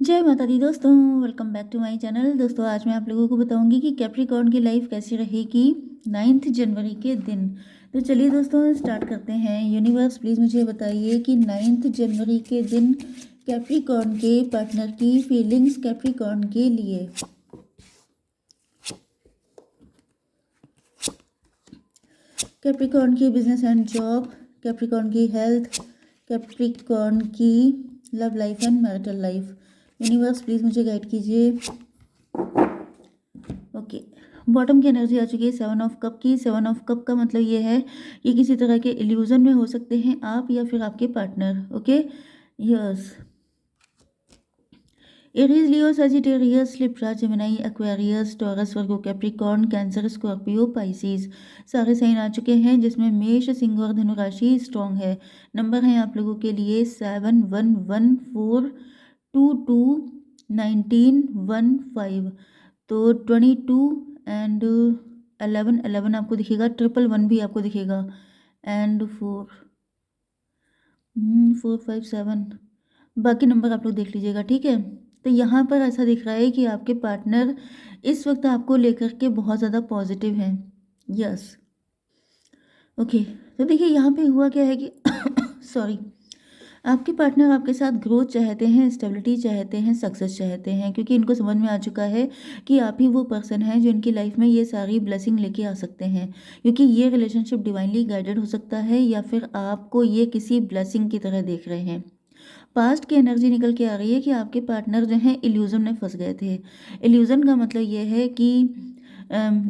जय माता दी दोस्तों, welcome back to my channel. दोस्तों आज मैं आप लोगों को बताऊंगी कि कैप्रिकॉर्न की लाइफ कैसी रहेगी 9 जनवरी के दिन। तो चलिए दोस्तों स्टार्ट करते हैं। यूनिवर्स प्लीज़ मुझे बताइए कि 9 जनवरी के दिन कैप्रिकॉर्न के पार्टनर की फीलिंग्स कैप्रिकॉर्न के लिए। कैप्रिकॉर्न की बिजनेस एंड जॉब, कैप्रिकॉर्न की हेल्थ, कैप्रिकॉर्न की love life and marital life. Universe please मुझे गाइड कीजिए। ओके, बॉटम की एनर्जी आ चुकी है 7 ऑफ कप की। 7 ऑफ कप का मतलब ये है कि किसी तरह के इल्यूजन में हो सकते हैं आप या फिर आपके partner. Okay, yes. Aries, Leo, Sagittarius, Libra, Gemini, Aquarius, Taurus, Virgo, Capricorn, Cancer, Scorpio, Pisces सारे साइन आ चुके हैं, जिसमें मेष, सिंह और धनु राशि स्ट्रॉन्ग है। नंबर है आप लोगों के लिए 7114221915। तो 22 एंड 11 आपको दिखेगा, 111 भी आपको दिखेगा, एंड 4 5 7। बाकी नंबर आप लोग देख लीजिएगा, ठीक है। तो यहाँ पर ऐसा दिख रहा है कि आपके पार्टनर इस वक्त आपको लेकर के बहुत ज़्यादा पॉजिटिव हैं। Yes, okay. तो देखिए यहाँ पे हुआ क्या है कि सॉरी, आपके पार्टनर आपके साथ ग्रोथ चाहते हैं, स्टेबिलिटी चाहते हैं, सक्सेस चाहते हैं, क्योंकि इनको समझ में आ चुका है कि आप ही वो पर्सन हैं जो इनकी लाइफ में ये सारी ब्लेसिंग लेके आ सकते हैं। क्योंकि ये रिलेशनशिप डिवाइनली गाइडेड हो सकता है या फिर आपको ये किसी ब्लेसिंग की तरह देख रहे हैं। पास्ट की एनर्जी निकल के आ रही है कि आपके पार्टनर जो हैं इल्यूजन में फंस गए थे। इल्यूजन का मतलब ये है कि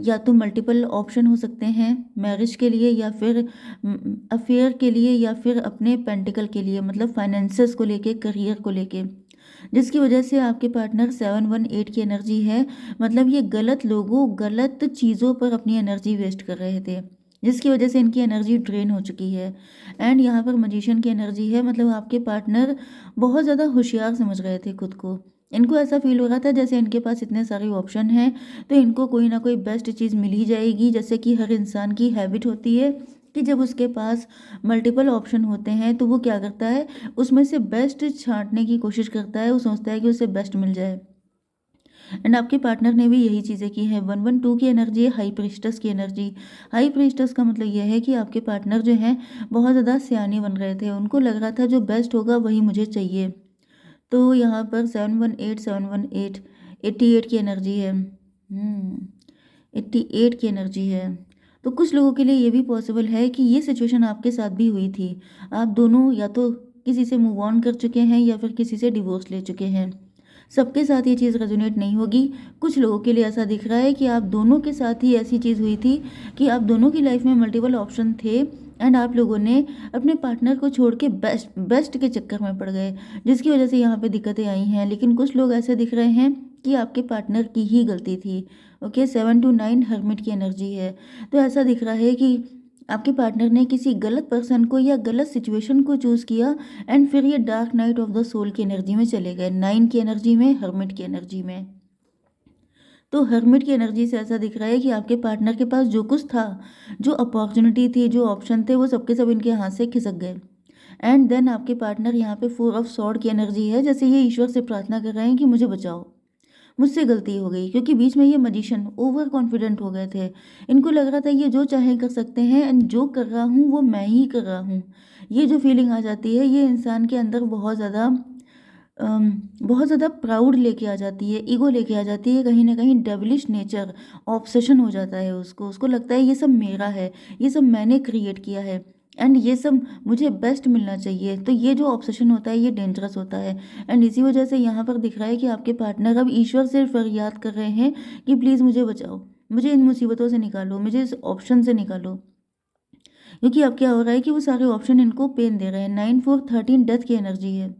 या तो मल्टीपल ऑप्शन हो सकते हैं मैरिज के लिए, या फिर अफेयर के लिए, या फिर अपने पेंटिकल के लिए, मतलब फाइनेंसेस को लेके, करियर को लेके, जिसकी वजह से आपके पार्टनर 718 की एनर्जी है। मतलब ये गलत लोगों, गलत चीज़ों पर अपनी एनर्जी वेस्ट कर रहे थे, जिसकी वजह से इनकी एनर्जी ड्रेन हो चुकी है। एंड यहाँ पर मजिशियन की एनर्जी है, मतलब आपके पार्टनर बहुत ज़्यादा होशियार समझ रहे थे खुद को। इनको ऐसा फील हो रहा था जैसे इनके पास इतने सारे ऑप्शन हैं तो इनको कोई ना कोई बेस्ट चीज़ मिल ही जाएगी। जैसे कि हर इंसान की हैबिट होती है कि जब उसके पास मल्टीपल ऑप्शन होते हैं तो वो क्या करता है, उसमें से बेस्ट छांटने की कोशिश करता है। वो सोचता है कि उसे बेस्ट मिल जाए। एंड आपके पार्टनर ने भी यही चीज़ें की हैं। 112 की एनर्जी है, हाई प्रीस्टस की एनर्जी। हाई प्रीस्टस का मतलब यह है कि आपके पार्टनर जो हैं बहुत ज़्यादा सियाने बन रहे थे। उनको लग रहा था जो बेस्ट होगा वही मुझे चाहिए। तो यहाँ पर 718 88 की एनर्जी है। 88 की एनर्जी है। तो कुछ लोगों के लिए ये भी पॉसिबल है कि ये सिचुएशन आपके साथ भी हुई थी। आप दोनों या तो किसी से मूव ऑन कर चुके हैं या फिर किसी से डिवोर्स ले चुके हैं। सबके साथ ये चीज़ रेजोनेट नहीं होगी। कुछ लोगों के लिए ऐसा दिख रहा है कि आप दोनों के साथ ही ऐसी चीज़ हुई थी कि आप दोनों की लाइफ में मल्टीपल ऑप्शन थे एंड आप लोगों ने अपने पार्टनर को छोड़ के बेस्ट बेस्ट के चक्कर में पड़ गए, जिसकी वजह से यहाँ पे दिक्कतें आई हैं। लेकिन कुछ लोग ऐसे दिख रहे हैं कि आपके पार्टनर की ही गलती थी। ओके, 7 to 9 हर्मिट की एनर्जी है। तो ऐसा दिख रहा है कि आपके पार्टनर ने किसी गलत पर्सन को या गलत सिचुएशन को चूज़ किया एंड फिर ये dark night of the soul की एनर्जी में चले गए, 9 की एनर्जी में, हर्मिट की एनर्जी में। तो हर्मिट की एनर्जी से ऐसा दिख रहा है कि आपके पार्टनर के पास जो कुछ था, जो अपॉर्चुनिटी थी, जो ऑप्शन थे, वो सबके सब इनके हाथ से खिसक गए। एंड देन आपके पार्टनर यहाँ पे 4 ऑफ सॉर्ड की एनर्जी है, जैसे ये ईश्वर से प्रार्थना कर रहे हैं कि मुझे बचाओ, मुझसे गलती हो गई। क्योंकि बीच में ये मजिशियन ओवर कॉन्फिडेंट हो गए थे। इनको लग रहा था ये जो चाहे कर सकते हैं एंड जो कर रहा हूँ वो मैं ही कर रहा हूँ। ये जो फीलिंग आ जाती है ये इंसान के अंदर बहुत ज़्यादा प्राउड लेके आ जाती है, ईगो लेके आ जाती है, कहीं ना कहीं डेविलिश नेचर, ऑब्सेशन हो जाता है उसको। उसको लगता है ये सब मेरा है, ये सब मैंने क्रिएट किया है एंड ये सब मुझे बेस्ट मिलना चाहिए। तो ये जो ऑब्सेशन होता है ये डेंजरस होता है। एंड इसी वजह से यहाँ पर दिख रहा है कि आपके पार्टनर अब ईश्वर से फरियाद कर रहे हैं कि प्लीज़ मुझे बचाओ, मुझे इन मुसीबतों से निकालो, मुझे इस ऑप्शन से निकालो। क्योंकि अब क्या हो रहा है कि वो सारे ऑप्शन इनको पेन दे रहे हैं। 9 4 13 डेथ की एनर्जी है,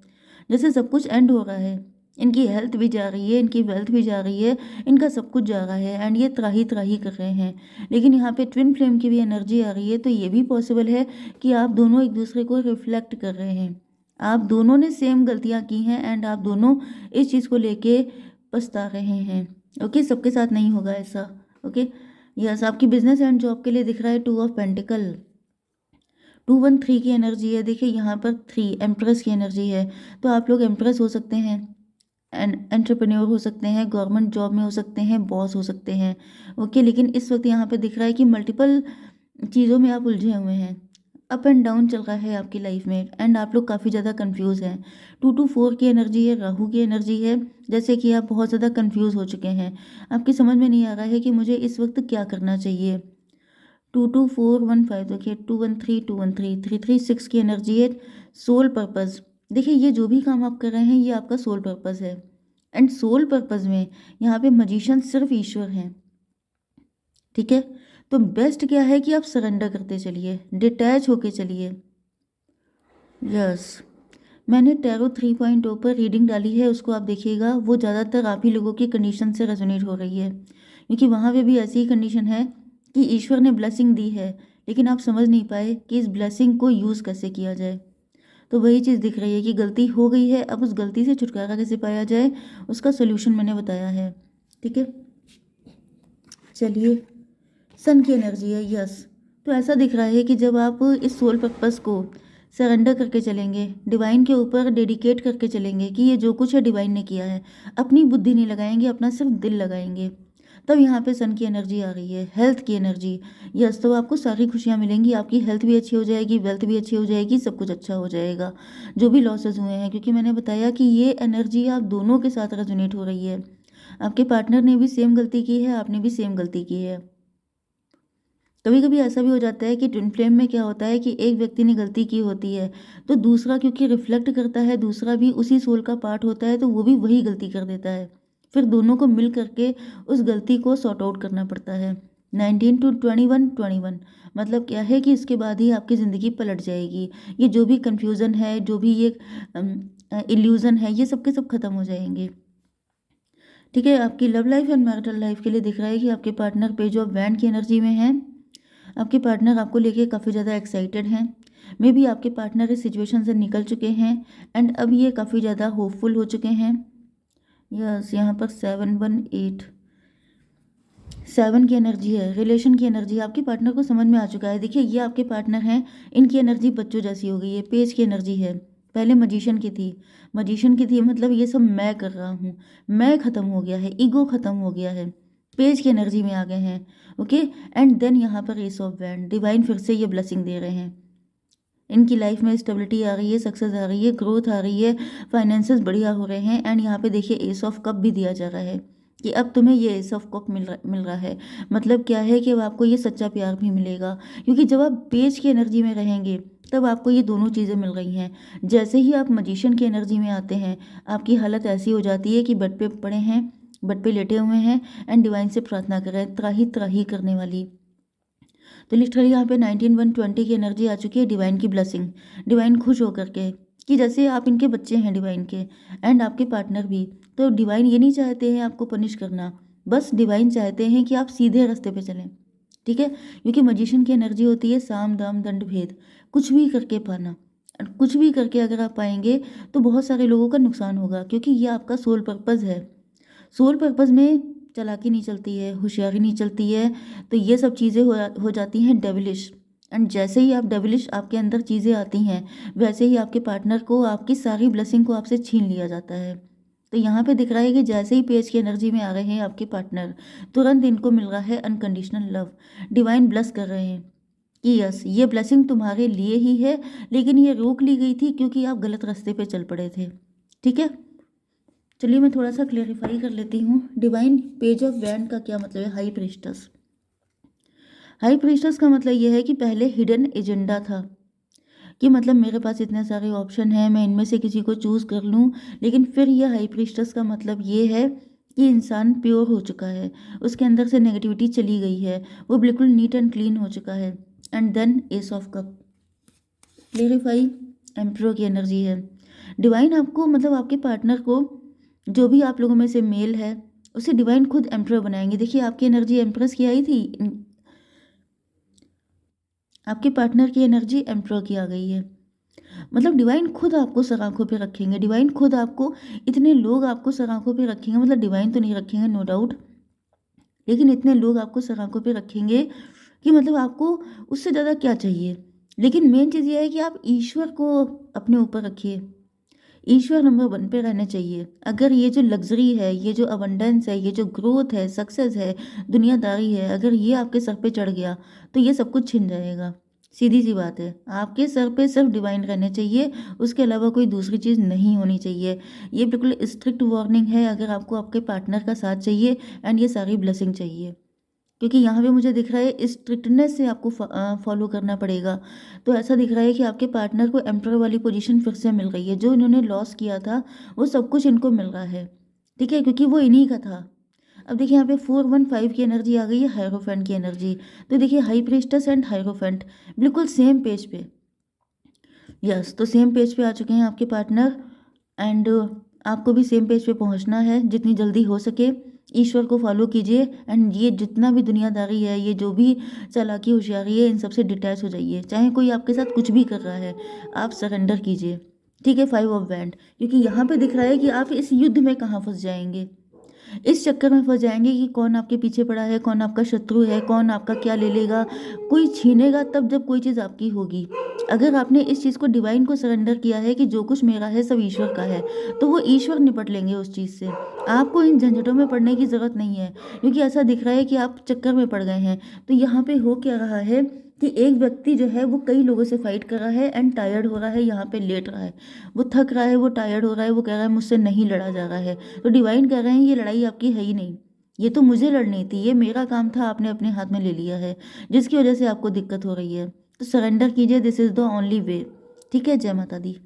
जैसे सब कुछ एंड हो रहा है। इनकी हेल्थ भी जा रही है, इनकी वेल्थ भी जा रही है, इनका सब कुछ जा रहा है एंड ये त्राही त्राही कर रहे हैं। लेकिन यहाँ पे ट्विन फ्लेम की भी एनर्जी आ रही है, तो ये भी पॉसिबल है कि आप दोनों एक दूसरे को रिफ्लेक्ट कर रहे हैं। आप दोनों ने सेम गलतियाँ की हैं एंड आप दोनों इस चीज़ को लेके पछता रहे हैं। ओके, सबके साथ नहीं होगा ऐसा। Okay, yes. आपकी बिजनेस एंड जॉब के लिए दिख रहा है 2 ऑफ पेंटिकल। 213 की एनर्जी है। देखिए यहाँ पर 3 एम्प्रेस की एनर्जी है, तो आप लोग एम्प्रेस हो सकते हैं। एंटरप्रेन्योर हो सकते हैं, गवर्नमेंट जॉब में हो सकते हैं, बॉस हो सकते हैं। ओके, लेकिन इस वक्त यहाँ पे दिख रहा है कि मल्टीपल चीज़ों में आप उलझे हुए हैं। अप एंड डाउन चल रहा है आपकी लाइफ में एंड आप लोग काफ़ी ज़्यादा कंफ्यूज हैं। 2 to 4 की एनर्जी है, राहु की एनर्जी है। जैसे कि आप बहुत ज़्यादा कंफ्यूज हो चुके हैं, आपकी समझ में नहीं आ रहा है कि मुझे इस वक्त क्या करना चाहिए। 2 2 4 1 5, देखिए 2 1 3 2 1 3 3 3 6 की एनर्जी है। सोल पर्पस, देखिए ये जो भी काम आप कर रहे हैं ये आपका सोल पर्पस है। एंड सोल पर्पस में यहाँ पे मजिशियन सिर्फ ईश्वर हैं। ठीक है, तो बेस्ट क्या है कि आप सरेंडर करते चलिए, डिटैच होके चलिए। यस, मैंने टैरो 3.0 पर रीडिंग डाली है, उसको आप देखिएगा। वो ज़्यादातर आप ही लोगों की कंडीशन से रेजोनेट हो रही है, क्योंकि वहाँ पे भी ऐसी ही कंडीशन है कि ईश्वर ने ब्लेसिंग दी है, लेकिन आप समझ नहीं पाए कि इस ब्लेसिंग को यूज़ कैसे किया जाए। तो वही चीज़ दिख रही है कि गलती हो गई है, अब उस गलती से छुटकारा कैसे पाया जाए, उसका सोल्यूशन मैंने बताया है। ठीक है, चलिए। सन की एनर्जी है, यस। तो ऐसा दिख रहा है कि जब आप इस सोल पर्पस को सरेंडर करके चलेंगे, डिवाइन के ऊपर डेडिकेट करके चलेंगे कि ये जो कुछ है डिवाइन ने किया है, अपनी बुद्धि नहीं लगाएंगे, अपना सिर्फ दिल लगाएंगे, तब यहाँ पे सन की एनर्जी आ रही है, हेल्थ की एनर्जी। यस, तो आपको सारी खुशियाँ मिलेंगी, आपकी हेल्थ भी अच्छी हो जाएगी, वेल्थ भी अच्छी हो जाएगी, सब कुछ अच्छा हो जाएगा। जो भी लॉसेज हुए हैं, क्योंकि मैंने बताया कि ये एनर्जी आप दोनों के साथ रेजोनेट हो रही है। आपके पार्टनर ने भी सेम गलती की है, आपने भी सेम गलती की है। कभी कभी ऐसा भी हो जाता है कि ट्विन फ्लेम में क्या होता है कि एक व्यक्ति ने गलती की होती है, तो दूसरा क्योंकि रिफ्लेक्ट करता है, दूसरा भी उसी सोल का पार्ट होता है, तो वो भी वही गलती कर देता है। फिर दोनों को मिल करके उस गलती को सॉर्ट आउट करना पड़ता है। 19 to 21 मतलब क्या है कि इसके बाद ही आपकी ज़िंदगी पलट जाएगी। ये जो भी कन्फ्यूज़न है, जो भी ये इल्यूज़न है, ये सब के सब खत्म हो जाएंगे। ठीक है, आपकी love life and marital life के लिए दिख रहा है कि आपके पार्टनर पेज ऑफ वैंड की एनर्जी में है। आपके पार्टनर आपको लेके काफ़ी ज़्यादा एक्साइटेड हैं। मे बी आपके पार्टनर इस सिचुएशन से निकल चुके हैं एंड अब ये काफ़ी ज़्यादा होपफुल हो चुके हैं। यस, यहाँ पर 7 1 8 7 की एनर्जी है, रिलेशन की एनर्जी। आपके पार्टनर को समझ में आ चुका है। देखिए, ये आपके पार्टनर हैं, इनकी एनर्जी बच्चों जैसी हो गई है। पेज की एनर्जी है, पहले मजिशियन की थी। मजिशियन की थी मतलब ये सब मैं कर रहा हूँ, मैं ख़त्म हो गया है, ईगो ख़त्म हो गया है, पेज की एनर्जी में आ गए हैं। ओके, एंड देन यहाँ पर एस ऑफ वैंड, डिवाइन फिर से ये ब्लेसिंग दे रहे हैं। इनकी लाइफ में स्टेबिलिटी आ रही है, सक्सेस आ रही है, ग्रोथ आ रही है, फाइनेंसेस बढ़िया हो रहे हैं। एंड यहाँ पे देखिए एस ऑफ कप भी दिया जा रहा है कि अब तुम्हें ये एस ऑफ कप मिल रहा है। मतलब क्या है कि अब आपको ये सच्चा प्यार भी मिलेगा, क्योंकि जब आप पेज की एनर्जी में रहेंगे तब आपको ये दोनों चीज़ें मिल रही हैं। जैसे ही आप मजिशियन की एनर्जी में आते हैं, आपकी हालत ऐसी हो जाती है कि बेड पे पड़े हैं, बेड पे लेटे हुए हैं एंड डिवाइन से प्रार्थना कर रहे हैं, त्राही त्राही करने वाली। तो लिटरली यहाँ पे 19 1 20 की एनर्जी आ चुकी है, डिवाइन की ब्लेसिंग। डिवाइन खुश होकर के कि जैसे आप इनके बच्चे हैं डिवाइन के, एंड आपके पार्टनर भी। तो डिवाइन ये नहीं चाहते हैं आपको पनिश करना, बस डिवाइन चाहते हैं कि आप सीधे रास्ते पे चलें। ठीक है, क्योंकि मजिशियन की एनर्जी होती है साम दाम दंड भेद, कुछ भी करके पाना। कुछ भी करके अगर आप पाएंगे तो बहुत सारे लोगों का नुकसान होगा, क्योंकि ये आपका सोल पर्पज़ है। सोल पर्पज़ में चालाकी नहीं चलती है, होशियारी नहीं चलती है, तो ये सब चीज़ें हो जाती हैं डेविलिश। एंड जैसे ही आप डेविलिश आपके अंदर चीज़ें आती हैं, वैसे ही आपके पार्टनर को, आपकी सारी ब्लेसिंग को आपसे छीन लिया जाता है। तो यहाँ पे दिख रहा है कि जैसे ही पेज की एनर्जी में आ रहे हैं आपके पार्टनर, तुरंत इनको मिल रहा है अनकंडीशनल लव। डिवाइन ब्लेस कर रहे हैं कि यस, ये ब्लेसिंग तुम्हारे लिए ही है, लेकिन ये रोक ली गई थी क्योंकि आप गलत रास्ते पे चल पड़े थे। ठीक है, चलिए मैं थोड़ा सा क्लेरिफाई कर लेती हूँ। डिवाइन पेज ऑफ वैंड का क्या मतलब है? हाई प्रीस्टस। हाई प्रीस्टस का मतलब ये है कि पहले हिडन एजेंडा था, कि मतलब मेरे पास इतने सारे ऑप्शन हैं, मैं इनमें से किसी को चूज़ कर लूँ। लेकिन फिर यह हाई प्रीस्टस का मतलब ये है कि इंसान प्योर हो चुका है, उसके अंदर से नेगेटिविटी चली गई है, वो बिल्कुल नीट एंड क्लीन हो चुका है। And then ace of cup, clarify, emperor की एनर्जी है। डिवाइन आपको, मतलब आपके पार्टनर को, जो भी आप लोगों में से मेल है, उसे डिवाइन खुद एम्परर बनाएंगे। देखिए आपकी एनर्जी एम्प्रेस की आई थी, आपके पार्टनर की एनर्जी एम्परर की आ गई है। मतलब डिवाइन खुद आपको सर आंखों पे रखेंगे, डिवाइन खुद आपको, इतने लोग आपको सर आंखों पे रखेंगे, मतलब डिवाइन तो नहीं रखेंगे नो डाउट, लेकिन इतने लोग आपको सर आंखों पे रखेंगे कि मतलब आपको उससे ज़्यादा क्या चाहिए। लेकिन मेन चीज़ ये है कि आप ईश्वर को अपने ऊपर रखिए। ईश्वर नंबर 1 पे रहने चाहिए। अगर ये जो लग्ज़री है, ये जो अबंडेंस है, ये जो ग्रोथ है, सक्सेस है, दुनियादारी है, अगर ये आपके सर पे चढ़ गया, तो ये सब कुछ छिन जाएगा। सीधी-सी बात है। आपके सर पे सिर्फ़ डिवाइन रहने चाहिए, उसके अलावा कोई दूसरी चीज़ नहीं होनी चाहिए। ये बिल्कुल स्ट्रिक्ट वार्निंग है अगर आपको आपके पार्टनर का साथ चाहिए एंड ये सारी ब्लेसिंग चाहिए। क्योंकि यहाँ पे मुझे दिख रहा है स्ट्रिक्टनेस से आपको फॉलो करना पड़ेगा। तो ऐसा दिख रहा है कि आपके पार्टनर को एम्परर वाली पोजीशन फिर से मिल रही है। जो इन्होंने लॉस किया था, वो सब कुछ इनको मिल रहा है। ठीक है? क्योंकि वो इन्हीं का था। अब देखिए यहाँ पे 415 की एनर्जी आ गई है, हायरोफेंट की एनर्जी। तो देखिए हाई प्रीस्टेस एंड हायरोफेंट बिल्कुल सेम पेज पे। यस, तो सेम पेज पे आ चुके हैं आपके पार्टनर एंड आपको भी सेम पेज पे पहुंचना है जितनी जल्दी हो सके। ईश्वर को फॉलो कीजिए एंड ये जितना भी दुनियादारी है, ये जो भी चालाकी होशियारी है, इन सब से डिटैच हो जाइए। चाहे कोई आपके साथ कुछ भी कर रहा है, आप सरेंडर कीजिए। ठीक है? 5 ऑफ वैंड, क्योंकि यहाँ पे दिख रहा है कि आप इस युद्ध में कहाँ फंस जाएंगे। इस चक्कर में फँस जाएँगे कि कौन आपके पीछे पड़ा है, कौन आपका शत्रु है, कौन आपका क्या ले लेगा। कोई छीनेगा तब जब कोई चीज़ आपकी होगी। अगर आपने इस चीज़ को डिवाइन को सरेंडर किया है कि जो कुछ मेरा है सब ईश्वर का है, तो वो ईश्वर निपट लेंगे उस चीज़ से। आपको इन झंझटों में पड़ने की ज़रूरत नहीं है, क्योंकि ऐसा दिख रहा है कि आप चक्कर में पड़ गए हैं। तो यहाँ पे हो क्या रहा है कि एक व्यक्ति जो है वो कई लोगों से फाइट कर रहा है एंड टायर्ड हो रहा है, यहाँ पे लेट रहा है। वो थक रहा है, वो टायर्ड हो रहा है, वो कह रहा है मुझसे नहीं लड़ा जा रहा है। तो डिवाइन कह रहे हैं ये लड़ाई आपकी है ही नहीं, ये तो मुझे लड़नी थी, ये मेरा काम था, आपने अपने हाथ में ले लिया है, जिसकी वजह से आपको दिक्कत हो रही है। तो सरेंडर कीजिए, this is the only way. ठीक है? जय माता दी।